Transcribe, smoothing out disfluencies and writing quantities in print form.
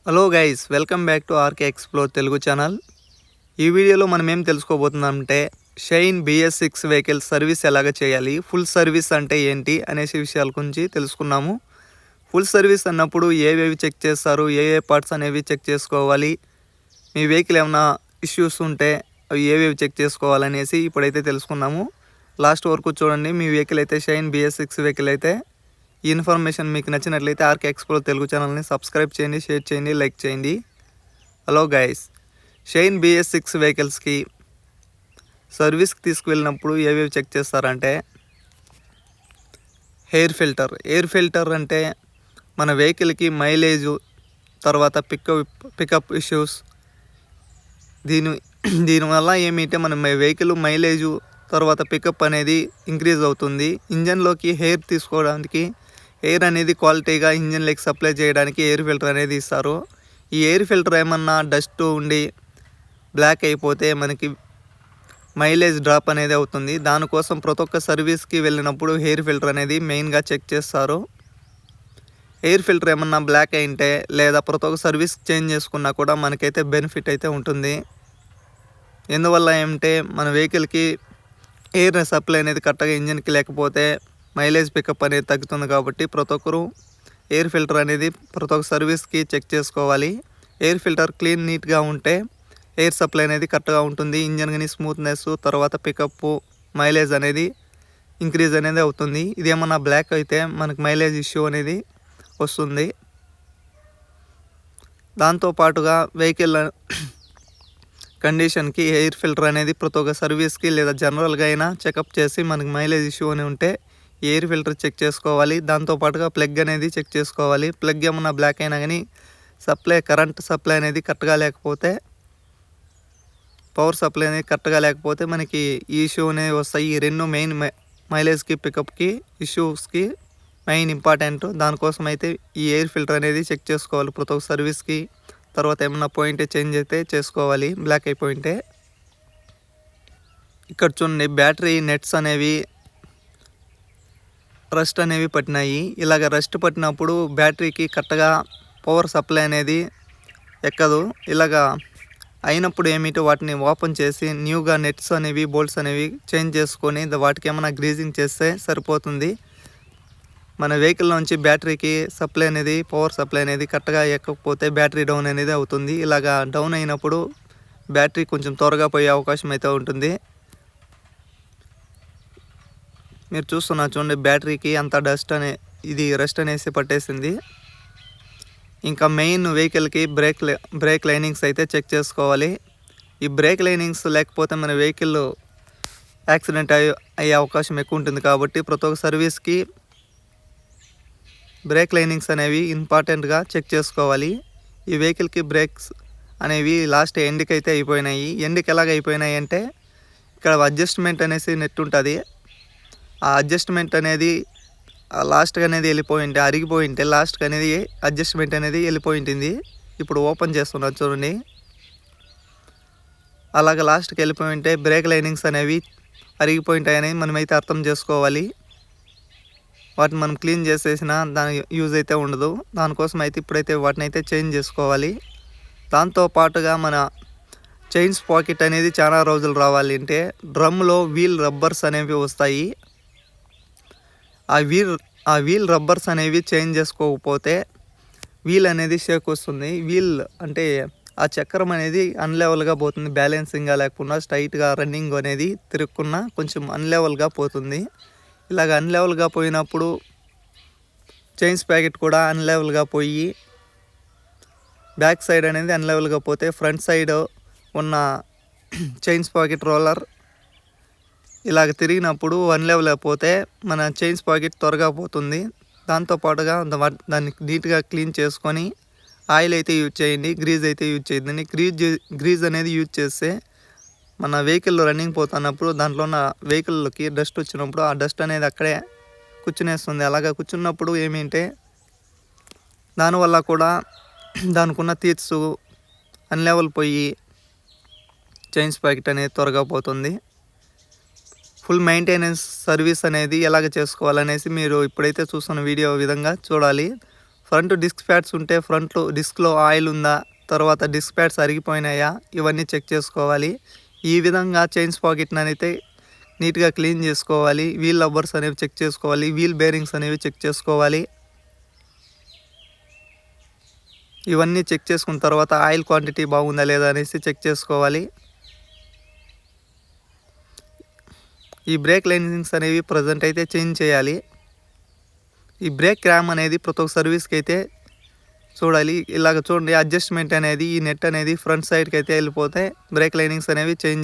Hello guys, welcome back to RK explore Telugu channel. ఈ వీడియోలో మనం ఏం తెలుసుకోబోతున్నామంటే షైన్ BS6 వెహికల్ సర్వీస్ ఎలాగ చేయాలి, ఫుల్ సర్వీస్ అంటే ఏంటి అనేసి విషయాల గురించి తెలుసుకున్నాము. ఫుల్ సర్వీస్ అన్నప్పుడు ఏవేవి చెక్ చేస్తారు, ఏ పార్ట్స్ అనేవి చెక్ చేసుకోవాలి, మీ వెహికల్ ఏమైనా ఇష్యూస్ ఉంటే అవి ఏవేవి చెక్ చేసుకోవాలనేసి ఇప్పుడైతే తెలుసుకున్నాము. లాస్ట్ వరకు చూడండి. మీ వెహికల్ అయితే షైన్ BS6 వెహికల్ అయితే ఈ ఇన్ఫర్మేషన్ మీకు నచ్చినట్లయితే ఆర్కే ఎక్స్ప్లోర్ తెలుగు ఛానల్ని సబ్స్క్రైబ్ చేయండి, షేర్ చేయండి, లైక్ చేయండి. హలో గైస్, షైన్ BS6 వెహికల్స్కి సర్వీస్కి తీసుకువెళ్ళినప్పుడు ఏవేవి చెక్ చేస్తారంటే ఎయిర్ ఫిల్టర్ అంటే మన వెహికల్కి మైలేజు, తర్వాత పికప్ ఇష్యూస్. దీనివల్ల ఏమిటంటే మన వెహికల్ మైలేజు తర్వాత పికప్ అనేది ఇంక్రీజ్ అవుతుంది. ఇంజన్లోకి ఎయిర్ తీసుకోవడానికి, ఎయిర్ అనేది క్వాలిటీగా ఇంజన్లోకి సప్లై చేయడానికి ఎయిర్ ఫిల్టర్ అనేది ఇస్తారు. ఈ ఎయిర్ ఫిల్టర్ ఏమన్నా డస్ట్ ఉండి బ్లాక్ అయిపోతే మనకి మైలేజ్ డ్రాప్ అనేది అవుతుంది. దానికోసం ప్రతి ఒక్క సర్వీస్కి వెళ్ళినప్పుడు ఎయిర్ ఫిల్టర్ అనేది మెయిన్గా చెక్ చేస్తారు. ఎయిర్ ఫిల్టర్ ఏమన్నా బ్లాక్ అయింటే లేదా ప్రతి ఒక్క సర్వీస్ చేంజ్ చేసుకున్నా కూడా మనకైతే బెనిఫిట్ అయితే ఉంటుంది. ఎందువల్ల ఏమంటే మన వెహికల్కి ఎయిర్ సప్లై అనేది కరెక్ట్గా ఇంజన్కి లేకపోతే మైలేజ్ పికప్ అనేది తగ్గుతుంది. కాబట్టి ప్రతి ఒక్కరు ఎయిర్ ఫిల్టర్ అనేది ప్రతి ఒక్క సర్వీస్కి చెక్ చేసుకోవాలి. ఎయిర్ ఫిల్టర్ క్లీన్ నీట్గా ఉంటే ఎయిర్ సప్లై అనేది కరెక్ట్గా ఉంటుంది. ఇంజన్ కానీ స్మూత్నెస్, తర్వాత పికప్, మైలేజ్ అనేది ఇంక్రీజ్ అనేది అవుతుంది. ఇదేమన్నా బ్లాక్ అయితే మనకు మైలేజ్ ఇష్యూ అనేది వస్తుంది. దాంతోపాటుగా వెహికల్ కండిషన్కి ఎయిర్ ఫిల్టర్ అనేది ప్రతి ఒక్క సర్వీస్కి లేదా జనరల్గా అయినా చెకప్ చేసి మనకి మైలేజ్ ఇష్యూ అని ఉంటే ఎయిర్ ఫిల్టర్ చెక్ చేసుకోవాలి. దాంతోపాటుగా ప్లగ్ అనేది చెక్ చేసుకోవాలి. ప్లగ్ ఏమన్నా బ్లాక్ అయినా కానీ కరెంట్ సప్లై అనేది కరెక్ట్గా లేకపోతే, పవర్ సప్లై అనేది కరెక్ట్గా లేకపోతే మనకి ఈ ఇష్యూ అనేవి వస్తాయి. ఈ రెండు మెయిన్ మైలేజ్కి, పికప్కి ఇష్యూస్కి మెయిన్ ఇంపార్టెంట్. దానికోసం అయితే ఈ ఎయిర్ ఫిల్టర్ అనేది చెక్ చేసుకోవాలి ప్రతి ఒక్క సర్వీస్కి. తర్వాత ఏమన్నా పాయింట్ చేంజ్ అయితే చేసుకోవాలి బ్లాక్ అయిపోయింటే. ఇక్కడ చూడండి, బ్యాటరీ నెట్స్ అనేవి రస్ట్ అనేవి పట్టినాయి. ఇలాగ రస్ట్ పట్టినప్పుడు బ్యాటరీకి కరెక్ట్గా పవర్ సప్లై అనేది ఎక్కదు. ఇలాగా అయినప్పుడు ఏమిటో వాటిని ఓపెన్ చేసి న్యూగా నెట్స్ అనేవి, బోల్ట్స్ అనేవి చేంజ్ చేసుకొని వాటికి ఏమైనా గ్రీజింగ్ చేస్తే సరిపోతుంది. మన వెహికల్ నుంచి బ్యాటరీకి సప్లై అనేది, పవర్ సప్లై అనేది కరెక్ట్గా ఎక్కకపోతే బ్యాటరీ డౌన్ అనేది అవుతుంది. ఇలాగా డౌన్ అయినప్పుడు బ్యాటరీ కొంచెం త్వరగా పోయే అవకాశం అయితే ఉంటుంది. మీరు చూస్తున్నారు చూడండి, బ్యాటరీకి అంత రస్ట్ అనేసి పట్టేసింది. ఇంకా మెయిన్ వెహికల్కి బ్రేక్ లైనింగ్స్ అయితే చెక్ చేసుకోవాలి. ఈ బ్రేక్ లైనింగ్స్ లేకపోతే మన వెహికల్ యాక్సిడెంట్ అయ్యే అవకాశం ఎక్కువ ఉంటుంది. కాబట్టి ప్రతి ఒక్క సర్వీస్కి బ్రేక్ లైనింగ్స్ అనేవి ఇంపార్టెంట్గా చెక్ చేసుకోవాలి. ఈ వెహికల్కి బ్రేక్స్ అనేవి లాస్ట్ ఎండ్కి అయితే అయిపోయినాయి. ఎండ్కి ఎలాగ అయిపోయినాయి అంటే ఇక్కడ అడ్జస్ట్మెంట్ అనేసి నెట్ ఉంటుంది. ఆ అడ్జస్ట్మెంట్ అనేది లాస్ట్గా అనేది వెళ్ళిపోయింటే, అరిగిపోయింటే లాస్ట్గా అనేది అడ్జస్ట్మెంట్ అనేది వెళ్ళిపోయింది. ఇప్పుడు ఓపెన్ చేస్తున్నారు చూడండి. అలాగ లాస్ట్కి వెళ్ళిపోయింటే బ్రేక్ లైనింగ్స్ అనేవి అరిగిపోయింటాయని మనమైతే అర్థం చేసుకోవాలి. వాటిని మనం క్లీన్ చేసేసిన దాని యూజ్ అయితే ఉండదు. దానికోసం అయితే ఇప్పుడైతే వాటిని అయితే చేంజ్ చేసుకోవాలి. దాంతోపాటుగా మన చైన్స్ పాకెట్ అనేది చాలా రోజులు రావాలి అంటే డ్రమ్లో వీల్ రబ్బర్స్ అనేవి వస్తాయి. ఆ వీల్ రబ్బర్స్ అనేవి చేంజ్ చేసుకోకపోతే వీల్ అనేది షేక్ వస్తుంది. వీల్ అంటే ఆ చక్రం అనేది అన్లెవెల్గా పోతుంది. బ్యాలెన్సింగ్గా లేకుండా స్ట్రైట్గా రన్నింగ్ అనేది తిరుక్కున్నా కొంచెం అన్లెవెల్గా పోతుంది. ఇలాగ అన్లెవెల్గా పోయినప్పుడు చైన్స్ ప్యాకెట్ కూడా అన్లెవెల్గా పోయి బ్యాక్ సైడ్ అనేది అన్లెవెల్గా పోతే ఫ్రంట్ సైడ్ ఉన్న చైన్స్ పాకెట్ రోలర్ ఇలాగ తిరిగినప్పుడు అన్లెవెల్ అయిపోతే మన చైన్స్ పాకెట్ త్వరగా పోతుంది. దాంతోపాటుగా దాన్ని నీట్గా క్లీన్ చేసుకొని ఆయిల్ అయితే యూజ్ చేయండి, గ్రీజ్ అయితే యూజ్ చేయండి. గ్రీజ్ అనేది యూజ్ చేస్తే మన వెహికల్ రన్నింగ్ పోతున్నప్పుడు దాంట్లో ఉన్న వెహికల్కి డస్ట్ వచ్చినప్పుడు ఆ డస్ట్ అనేది అక్కడే కూర్చునేస్తుంది. అలాగా కూర్చున్నప్పుడు ఏమిటంటే దానివల్ల కూడా దానికి ఉన్న తీర్సు అన్లెవెల్ పోయి చైన్స్ ప్యాకెట్ అనేది త్వరగా పోతుంది. ఫుల్ మెయింటెనెన్స్ సర్వీస్ అనేది ఎలాగ చేసుకోవాలనేసి మీరు ఇప్పుడైతే చూస్తున్న వీడియో విధంగా చూడాలి. ఫ్రంట్ డిస్క్ ప్యాడ్స్ ఉంటే ఫ్రంట్ డిస్క్లో ఆయిల్ ఉందా, తర్వాత డిస్క్ ప్యాడ్స్ అరిగిపోయినాయా, ఇవన్నీ చెక్ చేసుకోవాలి. ఈ విధంగా చైన్ స్పాకెట్ని అయితే నీట్గా క్లీన్ చేసుకోవాలి. వీల్ రబ్బర్స్ అనేవి చెక్ చేసుకోవాలి. వీల్ బేరింగ్స్ అనేవి చెక్ చేసుకోవాలి. ఇవన్నీ చెక్ చేసుకున్న తర్వాత ఆయిల్ క్వాంటిటీ బాగుందా లేదా అనేసి చెక్ చేసుకోవాలి. ఈ బ్రేక్ లైనింగ్స్ అనేవి ప్రజెంట్ అయితే చేంజ్ చేయాలి. ఈ బ్రేక్ ర్యామ్ అనేది ప్రతి ఒక్క సర్వీస్కి అయితే చూడాలి. ఇలాగ చూడండి, అడ్జస్ట్మెంట్ అనేది ఈ నెట్ అనేది ఫ్రంట్ సైడ్కి అయితే వెళ్ళిపోతే బ్రేక్ లైనింగ్స్ అనేవి చేంజ్